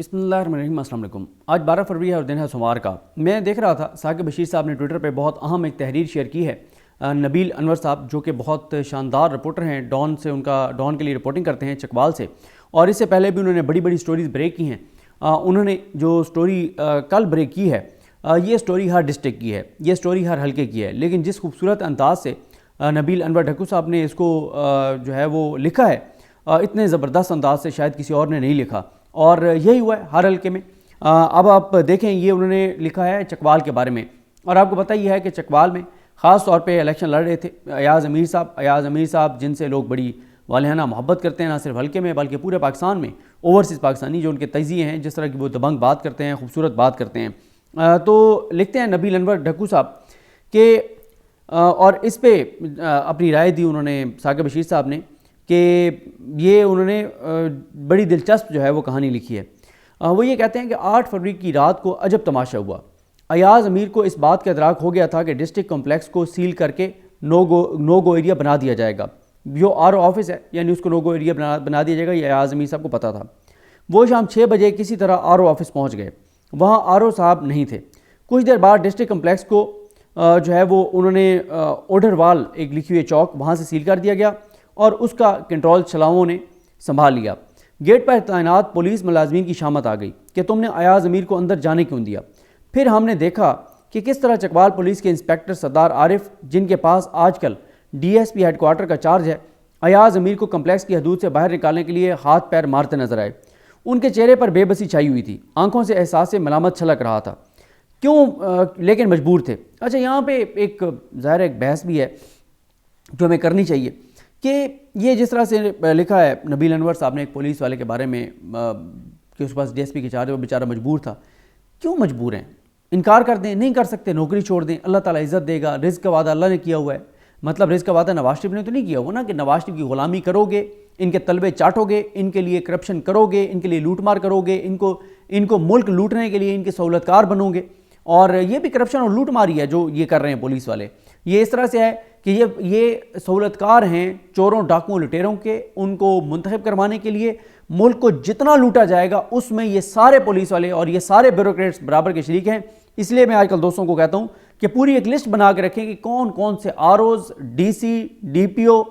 بسم اللہ الرحمن الرحیم۔ السلام علیکم۔ آج 12 فروری ہے اور دن ہے سوموار کا۔ میں دیکھ رہا تھا ثاقب بشیر صاحب نے ٹویٹر پہ بہت اہم ایک تحریر شیئر کی ہے۔ نبیل انور صاحب جو کہ بہت شاندار رپورٹر ہیں، ڈان کے لیے رپورٹنگ کرتے ہیں چکوال سے، اور اس سے پہلے بھی انہوں نے بڑی بڑی سٹوریز بریک کی ہیں۔ انہوں نے جو سٹوری کل بریک کی ہے، یہ سٹوری ہر ڈسٹرکٹ کی ہے، یہ سٹوری ہر حلقے کی ہے، لیکن جس خوبصورت انداز سے نبیل انور ڈھکو صاحب نے اس کو جو ہے وہ لکھا ہے، اتنے زبردست انداز سے شاید کسی اور نے نہیں لکھا، اور یہی ہوا ہے ہر حلقے میں۔ اب آپ دیکھیں، یہ انہوں نے لکھا ہے چکوال کے بارے میں، اور آپ کو پتہ ہی ہے کہ چکوال میں خاص طور پہ الیکشن لڑ رہے تھے ایاز امیر صاحب جن سے لوگ بڑی والہانہ محبت کرتے ہیں، نہ صرف حلقے میں بلکہ پورے پاکستان میں، اوورسیز پاکستانی جو ان کے تجزیے ہیں، جس طرح کی وہ دبنگ بات کرتے ہیں، خوبصورت بات کرتے ہیں۔ تو لکھتے ہیں نبیل انور ڈھکو صاحب کہ اور اس پہ اپنی رائے دی انہوں نے ثاقب بشیر صاحب نے، کہ یہ انہوں نے بڑی دلچسپ جو ہے وہ کہانی لکھی ہے۔ وہ یہ کہتے ہیں کہ 8 فروری کی رات کو عجب تماشا ہوا۔ ایاز امیر کو اس بات کا ادراک ہو گیا تھا کہ ڈسٹرکٹ کمپلیکس کو سیل کر کے نو گو ایریا بنا دیا جائے گا۔ جو RO آفس ہے، یعنی اس کو نو گو ایریا بنا دیا جائے گا، یہ ایاز امیر صاحب کو پتہ تھا۔ وہ شام 6 بجے کسی طرح RO آفس پہنچ گئے۔ وہاں RO صاحب نہیں تھے۔ کچھ دیر بعد ڈسٹرکٹ کمپلیکس کو جو ہے وہ انہوں نے اوڈر وال ایک لکھی ہوئی چوک وہاں سے سیل کر دیا گیا، اور اس کا کنٹرول چھلاؤں نے سنبھال لیا۔ گیٹ پر تعینات پولیس ملازمین کی شامت آ گئی کہ تم نے ایاز امیر کو اندر جانے کیوں دیا۔ پھر ہم نے دیکھا کہ کس طرح چکوال پولیس کے انسپیکٹر سردار عارف، جن کے پاس آج کل DSP ہیڈ کوارٹر کا چارج ہے، ایاز امیر کو کمپلیکس کی حدود سے باہر نکالنے کے لیے ہاتھ پیر مارتے نظر آئے۔ ان کے چہرے پر بے بسی چھائی ہوئی تھی، آنکھوں سے احساس ملامت چھلک رہا تھا۔ کیوں؟ لیکن مجبور تھے۔ اچھا، یہاں پہ ایک ظاہر ایک بحث بھی ہے جو ہمیں کرنی چاہیے کہ یہ جس طرح سے لکھا ہے نبیل انور صاحب نے ایک پولیس والے کے بارے میں کہ اس پاس DSP کے چارج ہے، وہ بیچارہ مجبور تھا۔ کیوں مجبور ہیں؟ انکار کر دیں، نہیں کر سکتے، نوکری چھوڑ دیں، اللہ تعالیٰ عزت دے گا، رزق کا وعدہ اللہ نے کیا ہوا ہے۔ مطلب رزق کا وعدہ نواز شریف نے تو نہیں کیا ہوا نا، کہ نواز شریف کی غلامی کرو گے، ان کے طلبے چاٹو گے، ان کے لیے کرپشن کرو گے، ان کے لیے لوٹ مار کرو گے، ان کو ملک لوٹنے کے لیے ان کے سہولت کار بنو گے۔ اور یہ بھی کرپشن اور لوٹ ماری ہے جو یہ کر رہے ہیں پولیس والے۔ یہ اس طرح سے ہے کہ یہ سہولت کار ہیں چوروں، ڈاکوؤں، لٹیروں کے، ان کو منتخب کروانے کے لیے ملک کو جتنا لوٹا جائے گا اس میں یہ سارے پولیس والے اور یہ سارے بیوروکریٹس برابر کے شریک ہیں۔ اس لیے میں آج کل دوستوں کو کہتا ہوں کہ پوری ایک لسٹ بنا کے رکھیں کہ کون کون سے ROs، DC، DPO،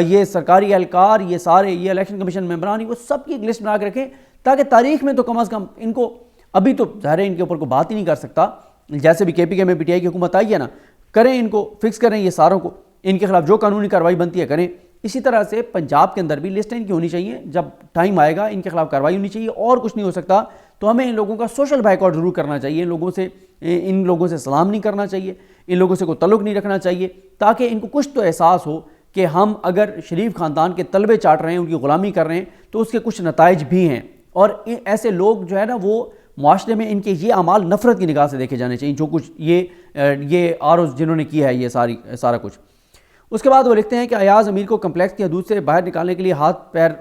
یہ سرکاری اہلکار، یہ سارے یہ الیکشن کمیشن ممبران، وہ سب کی ایک لسٹ بنا کے رکھیں، تاکہ تاریخ میں تو کم از کم ان کو، ابھی تو ظاہر ہے ان کے اوپر کوئی بات ہی نہیں کر سکتا، جیسے بھی KPK میں PTI کی حکومت آئی ہے نا، کریں ان کو، فکس کریں یہ ساروں کو، ان کے خلاف جو قانونی کارروائی بنتی ہے کریں۔ اسی طرح سے پنجاب کے اندر بھی لسٹیں ان کی ہونی چاہیے، جب ٹائم آئے گا ان کے خلاف کارروائی ہونی چاہیے، اور کچھ نہیں ہو سکتا تو ہمیں ان لوگوں کا سوشل بائیکاٹ ضرور کرنا چاہیے، ان لوگوں سے سلام نہیں کرنا چاہیے، ان لوگوں سے کوئی تعلق نہیں رکھنا چاہیے، تاکہ ان کو کچھ تو احساس ہو کہ ہم اگر شریف خاندان کے طلبے چاٹ رہے ہیں، ان کی غلامی کر رہے ہیں، تو اس کے کچھ نتائج بھی ہیں۔ اور ایسے لوگ جو ہے نا، وہ معاشرے میں ان کے یہ اعمال نفرت کی نگاہ سے دیکھے جانے چاہیے، جو کچھ یہ ROs جنہوں نے کیا ہے یہ سارا کچھ۔ اس کے بعد وہ لکھتے ہیں کہ ایاز امیر کو کمپلیکس کی حدود سے باہر نکالنے کے لیے ہاتھ پیر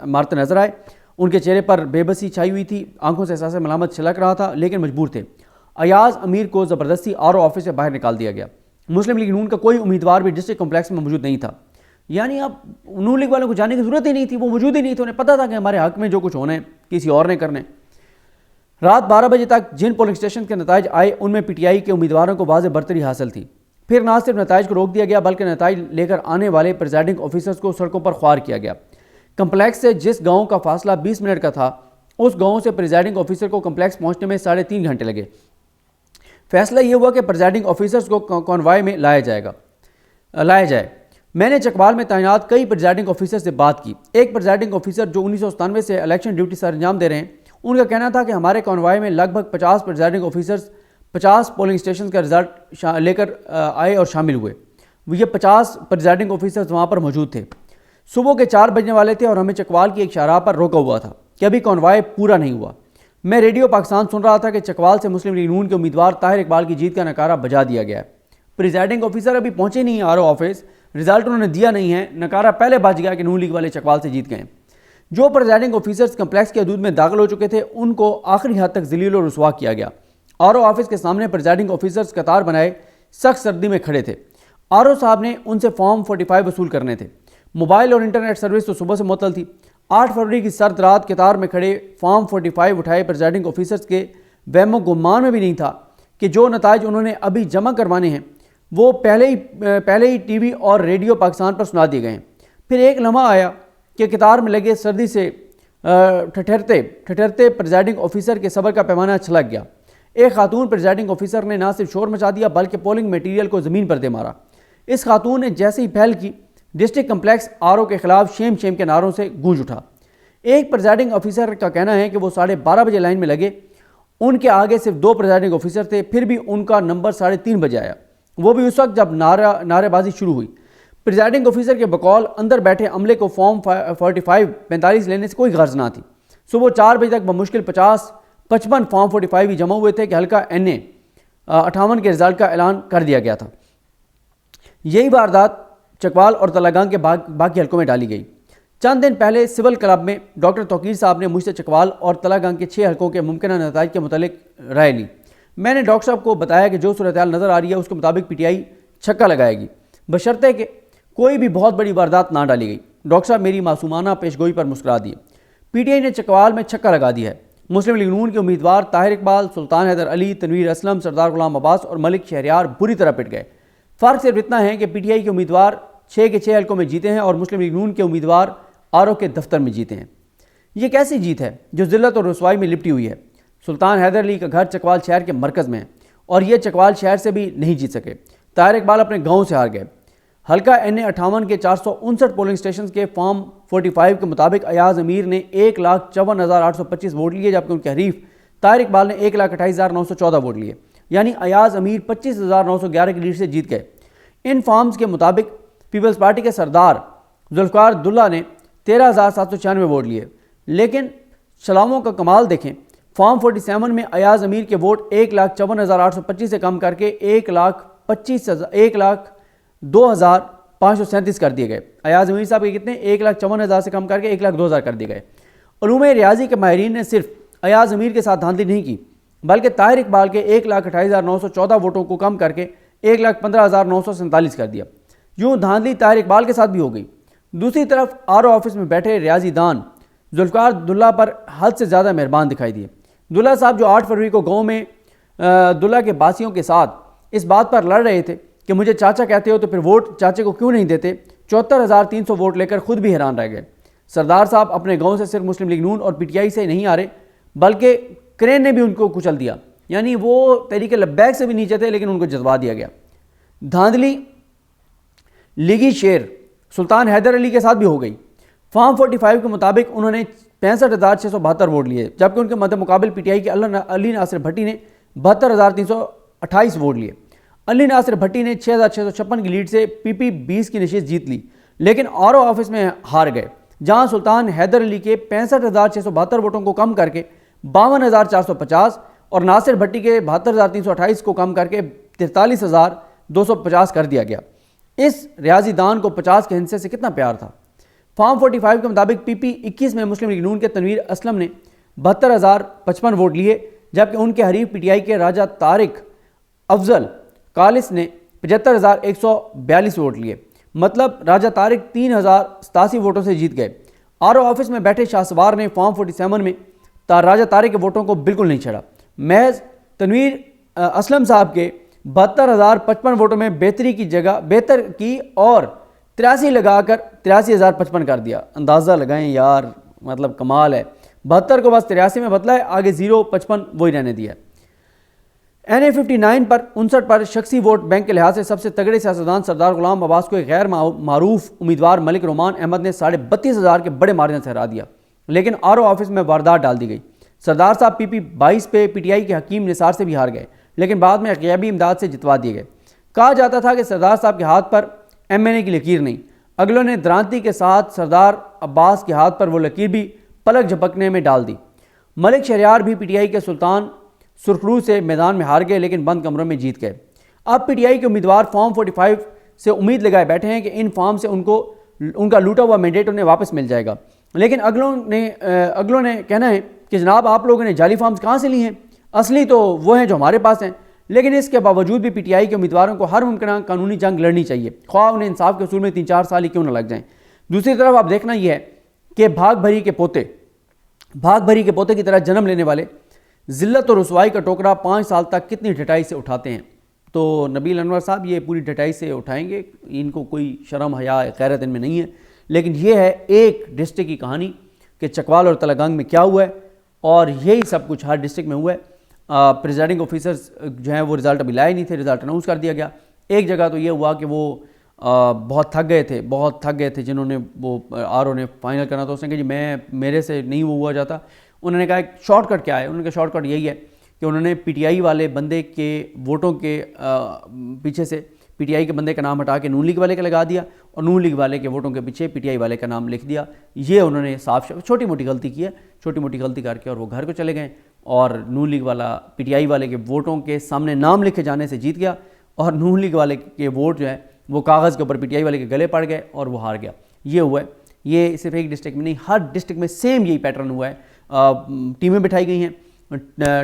مارتے نظر آئے۔ ان کے چہرے پر بے بسی چھائی ہوئی تھی، آنکھوں سے احساس ملامت چھلک رہا تھا، لیکن مجبور تھے۔ ایاز امیر کو زبردستی RO آفس سے باہر نکال دیا گیا۔ مسلم لیگ نون کا کوئی امیدوار بھی ڈسٹرکٹ کمپلیکس میں موجود نہیں تھا۔ یعنی اب نون لیگ والوں کو جانے کی ضرورت ہی نہیں تھی، وہ موجود ہی نہیں تھے، انہیں پتہ تھا کہ ہمارے حق میں جو کچھ ہونا ہے کسی اور نے کرنا ہے۔ رات 12 بجے تک جن پولنگ اسٹیشن کے نتائج آئے، ان میں PTI کے امیدواروں کو واضح برتری حاصل تھی۔ پھر نہ صرف نتائج کو روک دیا گیا بلکہ نتائج لے کر آنے والے پریزائڈنگ آفیسرز کو سڑکوں پر خوار کیا گیا۔ کمپلیکس سے جس گاؤں کا فاصلہ 20 منٹ کا تھا، اس گاؤں سے پریزائڈنگ آفیسر کو کمپلیکس پہنچنے میں 3.5 گھنٹے لگے۔ فیصلہ یہ ہوا کہ پریزائڈنگ آفیسرز کو کانوائے میں لایا جائے۔ میں نے چکوال میں تعینات کئی پریزائڈنگ آفیسر سے بات کی۔ ایک پریزائڈنگ آفیسر جو 1997 سے الیکشن ڈیوٹی سر انجام دے رہے ہیں، ان کا کہنا تھا کہ ہمارے کانوائے میں لگ بھگ 50 پریزائڈنگ آفیسرز 50 پولنگ اسٹیشن کا رزلٹ لے کر آئے اور شامل ہوئے۔ یہ 50 پریزائڈنگ آفیسرز وہاں پر موجود تھے۔ صبح کے 4 بجنے والے تھے اور ہمیں چکوال کی ایک شاہراہ پر روکا ہوا تھا کہ ابھی کانوائے پورا نہیں ہوا۔ میں ریڈیو پاکستان سن رہا تھا کہ چکوال سے مسلم لیگ نون کے امیدوار طاہر اقبال کی جیت کا نعرہ بجا دیا گیا ہے۔ پریزائڈنگ آفیسر ابھی پہنچے نہیں ہیں RO آفس، رزلٹ انہوں نے دیا نہیں ہے، نعرہ پہلے بج گیا کہ نون لیگ والے چکوال سے جیت گئے۔ جو پریزائڈنگ آفیسرز کمپلیکس کی حدود میں داخل ہو چکے تھے، ان کو آخری حد تک ذلیل و رسوا کیا گیا۔ RO آفس کے سامنے پریزائڈنگ آفیسرز قطار بنائے سخت سردی میں کھڑے تھے۔ RO صاحب نے ان سے فارم 45 وصول کرنے تھے۔ موبائل اور انٹرنیٹ سروس تو صبح سے معطل تھی۔ 8 فروری کی سرد رات قطار میں کھڑے فارم 45 اٹھائے پریزائڈنگ آفیسرز کے وہم و گمان میں بھی نہیں تھا کہ جو نتائج انہوں نے ابھی جمع کروانے ہیں وہ پہلے ہی ٹی وی اور ریڈیو پاکستان پر سنا دیے گئے ہیں۔ پھر ایک لمحہ آیا کہ قطار میں لگے سردی سے ٹھٹھرتے پریزائڈنگ آفیسر کے صبر کا پیمانہ چھلک گیا۔ ایک خاتون پریزائڈنگ آفیسر نے نہ صرف شور مچا دیا بلکہ پولنگ میٹیریل کو زمین پر دے مارا۔ اس خاتون نے جیسے ہی پہل کی، ڈسٹرکٹ کمپلیکس آر او کے خلاف شیم شیم کے نعروں سے گونج اٹھا۔ ایک پریزائڈنگ آفیسر کا کہنا ہے کہ وہ 12:30 بجے لائن میں لگے، ان کے آگے صرف 2 پریزائڈنگ آفیسر تھے، پھر بھی ان کا نمبر 3:30 بجے آیا، وہ بھی اس وقت جب نعرے بازی شروع ہوئی۔ پریزائڈنگ آفیسر کے بقول اندر بیٹھے عملے کو فارم 45 لینے سے کوئی غرض نہ تھی۔ صبح 4 بجے تک بمشکل 55 فارم 45 ہی جمع ہوئے تھے کہ حلقہ NA 58 کے رزلٹ کا اعلان کر دیا گیا تھا۔ یہی واردات چکوال اور تلگانگ کے باقی حلقوں میں ڈالی گئی۔ چند دن پہلے سول کلب میں ڈاکٹر توقیر صاحب نے مجھ سے چکوال اور تلگانگ کے 6 حلقوں کے ممکنہ نتائج کے متعلق رائے لی۔ میں نے ڈاکٹر صاحب کو بتایا کہ جو صورتحال نظر آ رہی ہے اس کے مطابق PTI چھکا لگائے گی، بشرطے کہ کوئی بھی بہت بڑی واردات نہ ڈالی گئی۔ ڈاکٹر صاحب میری معصومانہ پیشگوئی پر مسکرا دیے۔ PTI نے چکوال میں چھکا لگا دیا ہے۔ مسلم لیگ نون کے امیدوار طاہر اقبال، سلطان حیدر علی، تنویر اسلم، سردار غلام عباس اور ملک شہریار بری طرح پٹ گئے۔ فرق صرف اتنا ہے کہ PTI کے امیدوار 6 کے 6 حلقوں میں جیتے ہیں اور مسلم لیگ نون کے امیدوار RO کے دفتر میں جیتے ہیں۔ یہ کیسی جیت ہے جو ذلت اور رسوائی میں لپٹی ہوئی ہے؟ سلطان حیدر علی کا گھر چکوال شہر کے مرکز میں ہے اور یہ چکوال شہر سے بھی نہیں جیت سکے۔ طاہر اقبال اپنے گاؤں سے ہار گئے۔ حلقہ NA 58 کے 459 پولنگ سٹیشنز کے فارم 45 کے مطابق ایاز امیر نے 1,54,825 ووٹ لیے، جبکہ ان کے حریف طاہر اقبال نے 1,28,914 ووٹ لیے، یعنی ایاز امیر 25,911 کی لیڈ سے جیت گئے۔ ان فارمز کے مطابق پیپلز پارٹی کے سردار ذوالفقار عبداللہ نے 13,796 ووٹ لیے، لیکن چلاؤں کا کمال دیکھیں، فارم 47 میں ایاز امیر کے ووٹ 1,54,825 سے کم کر کے 1,02,537 کر دیے گئے۔ ایاز امیر صاحب کے کتنے؟ 1,54,000 سے کم کر کے 1,02,000 کر دیے گئے۔ علوم ریاضی کے ماہرین نے صرف ایاز امیر کے ساتھ دھاندلی نہیں کی بلکہ طاہر اقبال کے 1,28,914 ووٹوں کو کم کر کے 1,15,947 کر دیا۔ یوں دھاندلی طاہر اقبال کے ساتھ بھی ہو گئی۔ دوسری طرف RO آفس میں بیٹھے ریاضی دان ذوالفقار عبداللہ پر حد سے زیادہ مہربان دکھائی دیے۔ عبداللہ صاحب جو 8 فروری کو گاؤں میں عبداللہ کے باسیوں کے ساتھ اس بات پر لڑ رہے تھے کہ مجھے چاچا کہتے ہو تو پھر ووٹ چاچے کو کیوں نہیں دیتے، 74,300 ووٹ لے کر خود بھی حیران رہ گئے۔ سردار صاحب اپنے گاؤں سے صرف مسلم لیگ نون اور PTI سے نہیں آ رہے بلکہ کرین نے بھی ان کو کچل دیا، یعنی وہ تحریک لبیک سے بھی نیچے تھے لیکن ان کو جذبا دیا گیا۔ دھاندلی لیگی شیر سلطان حیدر علی کے ساتھ بھی ہو گئی۔ فارم 45 کے مطابق انہوں نے 65,672 ووٹ لیے، جبکہ ان کے مد مقابل PTI کے علی ناصر بھٹی نے 72,328 ووٹ لیے۔ علی ناصر بھٹی نے 6,656 کی لیڈ سے PP 20 کی نشست جیت لی، لیکن RO آفس میں ہار گئے، جہاں سلطان حیدر علی کے 65,672 ووٹوں کو کم کر کے 52,450 اور ناصر بھٹی کے 72,328 کو کم کر کے 43,250 کر دیا گیا۔ اس ریاضی دان کو 50 کے ہندسے سے کتنا پیار تھا۔ فارم 45 کے مطابق PP 21 میں مسلم لیگ نون کے تنویر اسلم نے 72,055 ووٹ لیے، جبکہ ان کے حریف PTI کے راجہ طارق افضل کالس نے 75,142 ووٹ لیے، مطلب راجہ طارق 3,087 ووٹوں سے جیت گئے۔ RO آفس میں بیٹھے شاہ سوار نے فارم 47 میں راجہ طارق کے ووٹوں کو بالکل نہیں چھڑا۔ محض تنویر اسلم صاحب کے 72,055 ووٹوں میں بہتر کی اور 83 لگا کر 83,055 کر دیا۔ اندازہ لگائیں یار، مطلب کمال ہے۔ 72 کو بس 83 میں بدلا ہے، آگے 0.55 وہی رہنے دیا۔ NA 59 پر 59 پر شخصی ووٹ بینک کے لحاظ سے سب سے تگڑے سیاستدان سردار غلام عباس کو ایک غیر معروف امیدوار ملک رومان احمد نے 32,500 کے بڑے مارجن سے ہرا دیا، لیکن RO آفس میں واردات ڈال دی گئی۔ سردار صاحب PP 22 پہ PTI کے حکیم نثار سے بھی ہار گئے، لیکن بعد میں غیبی امداد سے جتوا دیے گئے۔ کہا جاتا تھا کہ سردار صاحب کے ہاتھ پر MNA کی لکیر نہیں، اگلوں نے درانتی کے ساتھ سردار عباس کے ہاتھ پر وہ لکیر بھی پلک جھپکنے میں ڈال دی۔ ملک شہریار بھی PTI کے سلطان سرخرو سے میدان میں ہار گئے لیکن بند کمروں میں جیت گئے۔ اب PTI کے امیدوار فارم 45 سے امید لگائے بیٹھے ہیں کہ ان فارم سے ان کا لوٹا ہوا مینڈیٹ انہیں واپس مل جائے گا، لیکن اگلوں نے کہنا ہے کہ جناب آپ لوگوں نے جعلی فارمز کہاں سے لی ہیں، اصلی تو وہ ہیں جو ہمارے پاس ہیں۔ لیکن اس کے باوجود بھی PTI کے امیدواروں کو ہر ممکنہ قانونی جنگ لڑنی چاہیے، خواہ انہیں انصاف کے اصول میں 3-4 سال ہی کیوں نہ لگ جائیں۔ دوسری طرف اب دیکھنا یہ ہے کہ بھاگ بھری کے پوتے کی طرح جنم لینے والے ذلت اور رسوائی کا ٹوکرا 5 سال تک کتنی ڈٹائی سے اٹھاتے ہیں؟ تو نبیل انور صاحب یہ پوری ڈٹائی سے اٹھائیں گے، ان کو کوئی شرم حیا غیرت ان میں نہیں ہے، لیکن یہ ہے ایک ڈسٹرکٹ کی کہانی کہ چکوال اور تلنگانگ میں کیا ہوا ہے، اور یہی سب کچھ ہر ڈسٹرکٹ میں ہوا ہے۔ پریزائڈنگ آفیسرز جو ہیں وہ رزلٹ ابھی لائے نہیں تھے، رزلٹ اناؤنس کر دیا گیا۔ ایک جگہ تو یہ ہوا کہ وہ بہت تھک گئے تھے جنہوں نے وہ RO نے فائنل کرنا تھا، اس نے کہا جی میرے سے نہیں وہ ہوا جاتا۔ انہوں نے کہا ایک شارٹ کٹ کیا ہے، انہوں نے کہا شارٹ کٹ یہی ہے کہ انہوں نے PTI والے بندے کے ووٹوں کے پیچھے سے PTI کے بندے کا نام ہٹا کے نون لیگ والے کا لگا دیا، اور نون لیگ والے کے ووٹوں کے پیچھے PTI والے کا نام لکھ دیا۔ یہ انہوں نے صاف چھوٹی موٹی غلطی کی ہے، چھوٹی موٹی غلطی کر کے اور وہ گھر کو چلے گئے، اور نون لیگ والا PTI والے کے ووٹوں کے سامنے نام لکھے جانے سے جیت گیا، اور نون لیگ والے کے ووٹ جو ہے وہ کاغذ کے اوپر PTI والے کے گلے پڑ گئے اور وہ ہار گیا۔ یہ ہوا ہے، یہ صرف ایک ڈسٹرکٹ میں نہیں، ہر ڈسٹرکٹ میں سیم یہی پیٹرن ہوا ہے۔ ٹیمیں بٹھائی گئی ہیں،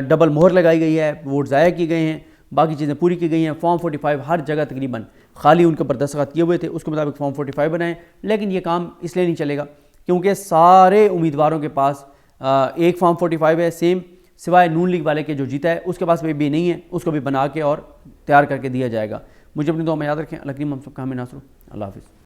ڈبل مہر لگائی گئی ہے، ووٹ ضائع کی گئے ہیں، باقی چیزیں پوری کی گئی ہیں۔ فارم 45 ہر جگہ تقریباً خالی ان کے اوپر دستخط کیے ہوئے تھے، اس کے مطابق فارم 45 بنائیں، لیکن یہ کام اس لیے نہیں چلے گا کیونکہ سارے امیدواروں کے پاس ایک فارم 45 ہے سیم، سوائے نون لیگ والے کے جو جیتا ہے اس کے پاس بھی نہیں ہے، اس کو بھی بنا کے اور تیار کر کے دیا جائے گا۔ مجھے اپنی دعا میں یاد رکھیں۔ اللہ کریم ہم سب کا ہمیں ناصر ہو۔ اللہ حافظ۔